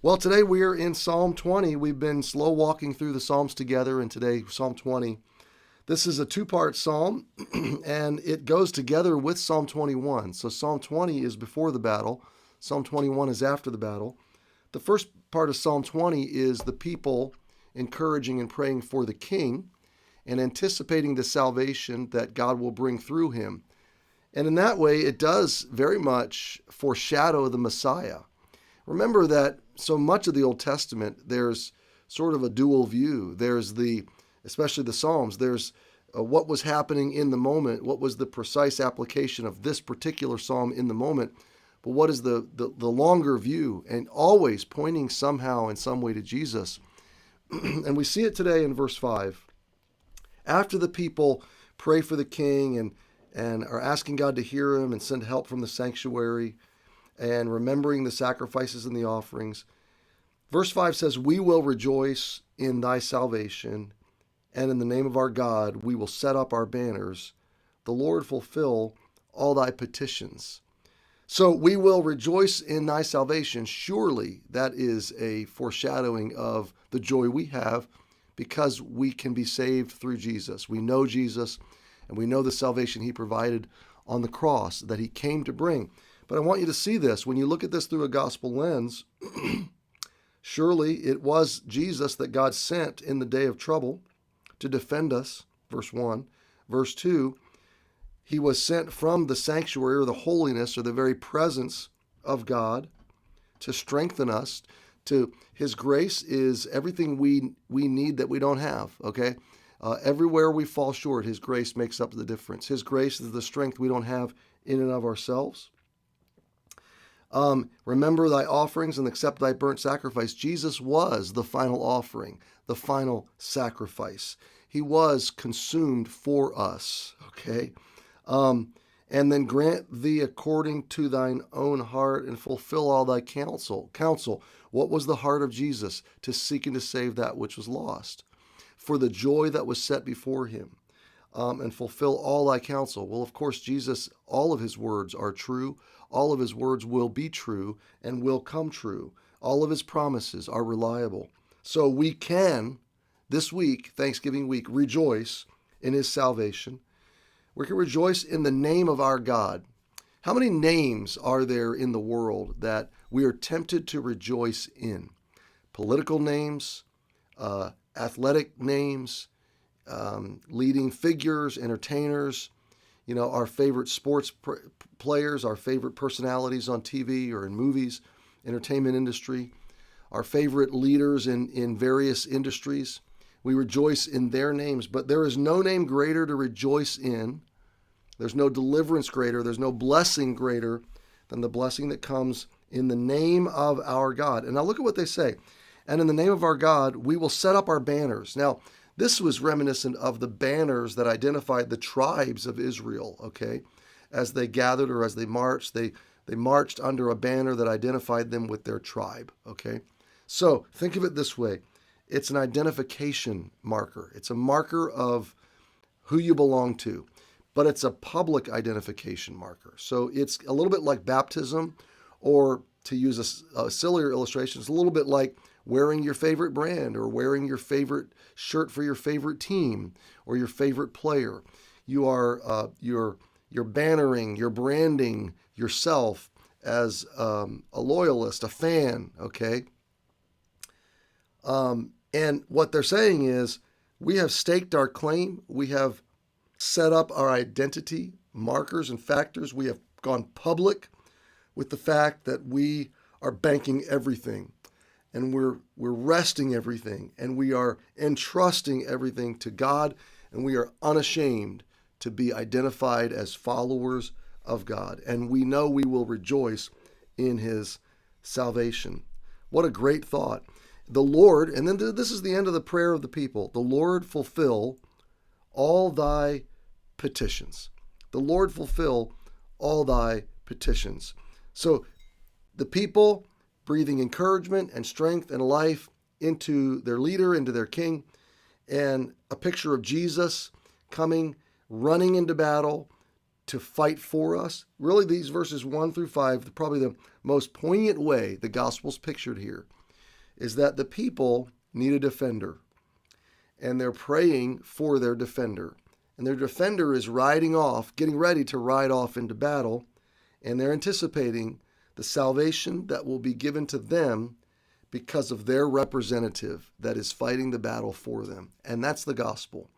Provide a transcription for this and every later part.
Well, today we are in Psalm 20. We've been slow walking through the Psalms together, and today, Psalm 20. This is a two-part psalm, and it goes together with Psalm 21. So Psalm 20 is before the battle. Psalm 21 is after the battle. The first part of Psalm 20 is the people encouraging and praying for the king and anticipating the salvation that God will bring through him. And in that way, it does very much foreshadow the Messiah. Remember that so much of the Old Testament, there's sort of a dual view. There's especially the Psalms, there's what was happening in the moment, what was the precise application of this particular psalm in the moment, but what is the longer view, and always pointing somehow in some way to Jesus. And we see it today in verse 5. After the people pray for the king and are asking God to hear him and send help from the sanctuary, and remembering the sacrifices and the offerings. Verse 5 says, "We will rejoice in thy salvation, and in the name of our God we will set up our banners. The Lord fulfill all thy petitions." So we will rejoice in thy salvation. Surely that is a foreshadowing of the joy we have because we can be saved through Jesus. We know Jesus, and we know the salvation he provided on the cross that he came to bring. But I want you to see this. When you look at this through a gospel lens, surely it was Jesus that God sent in the day of trouble to defend us, verse 1. Verse 2, he was sent from the sanctuary or the holiness or the very presence of God to strengthen us. His grace is everything we need that we don't have, okay? Everywhere we fall short, his grace makes up the difference. His grace is the strength we don't have in and of ourselves. Remember thy offerings and accept thy burnt sacrifice. Jesus was the final offering, the final sacrifice. He was consumed for us, okay? And then grant thee according to thine own heart and fulfill all thy counsel. What was the heart of Jesus? To seek and to save that which was lost. For the joy that was set before him, and fulfill all thy counsel. Well, of course, Jesus, all of his words are true. All of his words will be true and will come true. All of his promises are reliable. So we can, this week, Thanksgiving week, rejoice in his salvation. We can rejoice in the name of our God. How many names are there in the world that we are tempted to rejoice in? Political names, athletic names, leading figures, entertainers, our favorite sports players, our favorite personalities on TV or in movies, entertainment industry, our favorite leaders in various industries. We rejoice in their names, but there is no name greater to rejoice in. There's no deliverance greater. There's no blessing greater than the blessing that comes in the name of our God. And now look at what they say. And in the name of our God, we will set up our banners. Now, this was reminiscent of the banners that identified the tribes of Israel, okay? As they gathered or as they marched, they marched under a banner that identified them with their tribe, okay? So think of it this way. It's an identification marker. It's a marker of who you belong to, but it's a public identification marker. So it's a little bit like baptism, or to use a sillier illustration, it's a little bit like wearing your favorite brand or wearing your favorite shirt for your favorite team or your favorite player. You are you're bannering, you're branding yourself as a loyalist, a fan, okay? And what they're saying is we have staked our claim. We have set up our identity markers and factors. We have gone public with the fact that we are banking everything. And we're resting everything, and we are entrusting everything to God, and we are unashamed to be identified as followers of God. And we know we will rejoice in his salvation. What a great thought. The Lord, and then this is the end of the prayer of the people, the Lord fulfill all thy petitions. The Lord fulfill all thy petitions. So the people breathing encouragement and strength and life into their leader, into their king, and a picture of Jesus coming, running into battle to fight for us. Really, these verses 1 through 5, probably the most poignant way the gospel's pictured here. is that the people need a defender, and they're praying for their defender. And their defender is riding off, getting ready to ride off into battle, and they're anticipating the salvation that will be given to them because of their representative that is fighting the battle for them. And that's the gospel.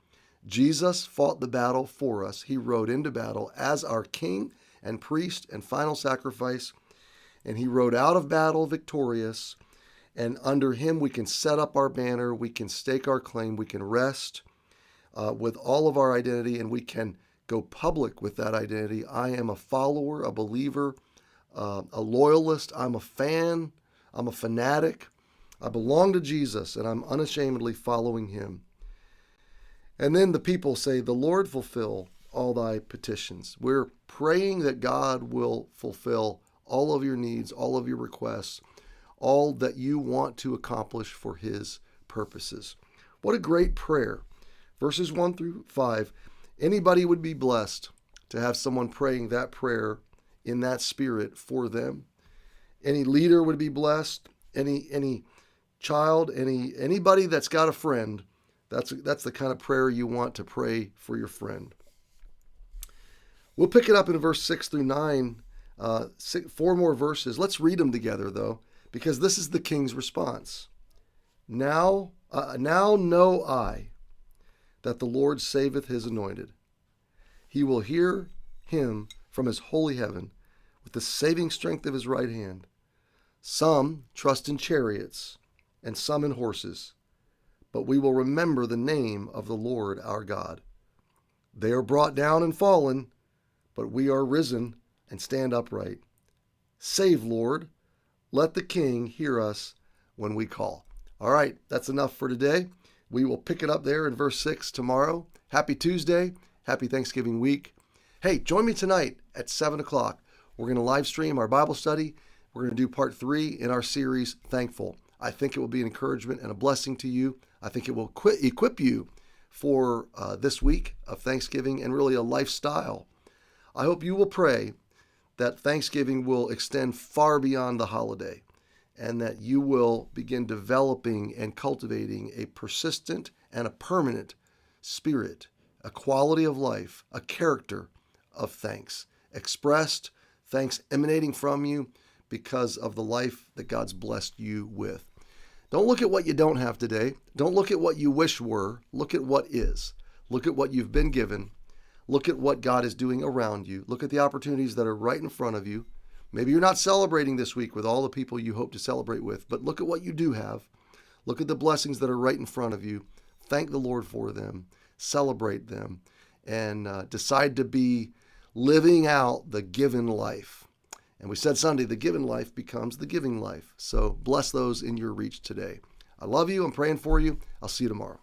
Jesus fought the battle for us. He rode into battle as our king and priest and final sacrifice, and he rode out of battle victorious. And under him, we can set up our banner, we can stake our claim, we can rest with all of our identity, and we can go public with that identity. I am a follower, a believer, a loyalist. I'm a fan. I'm a fanatic. I belong to Jesus, and I'm unashamedly following him. And then the people say, the Lord fulfill all thy petitions. We're praying that God will fulfill all of your needs, all of your requests, all that you want to accomplish for his purposes. What a great prayer. Verses 1 through 5. Anybody would be blessed to have someone praying that prayer in that spirit for them. Any leader would be blessed. Any child, anybody that's got a friend, that's the kind of prayer you want to pray for your friend. We'll pick it up in verse 6 through 9, 4 more verses. Let's read them together, though, because this is the king's response. Now know I that the Lord saveth his anointed. He will hear him from his holy heaven with the saving strength of his right hand. Some trust in chariots and some in horses, but we will remember the name of the Lord our God. They are brought down and fallen, but we are risen and stand upright. Save, Lord. Let the King hear us when we call. All right, that's enough for today. We will pick it up there in verse 6 tomorrow. Happy Tuesday. Happy Thanksgiving week. Hey, join me tonight at 7 o'clock. We're going to live stream our Bible study. We're going to do part 3 in our series, Thankful. I think it will be an encouragement and a blessing to you. I think it will equip you for this week of Thanksgiving and really a lifestyle. I hope you will pray that Thanksgiving will extend far beyond the holiday, and that you will begin developing and cultivating a persistent and a permanent spirit, a quality of life, a character of thanks, expressed thanks emanating from you because of the life that God's blessed you with. Don't look at what you don't have today. Don't look at what you wish were. Look at what is. Look at what you've been given. Look at what God is doing around you. Look at the opportunities that are right in front of you. Maybe you're not celebrating this week with all the people you hope to celebrate with, but look at what you do have. Look at the blessings that are right in front of you. Thank the Lord for them. Celebrate them. And decide to be living out the given life. And we said Sunday, the given life becomes the giving life. So bless those in your reach today. I love you. I'm praying for you. I'll see you tomorrow.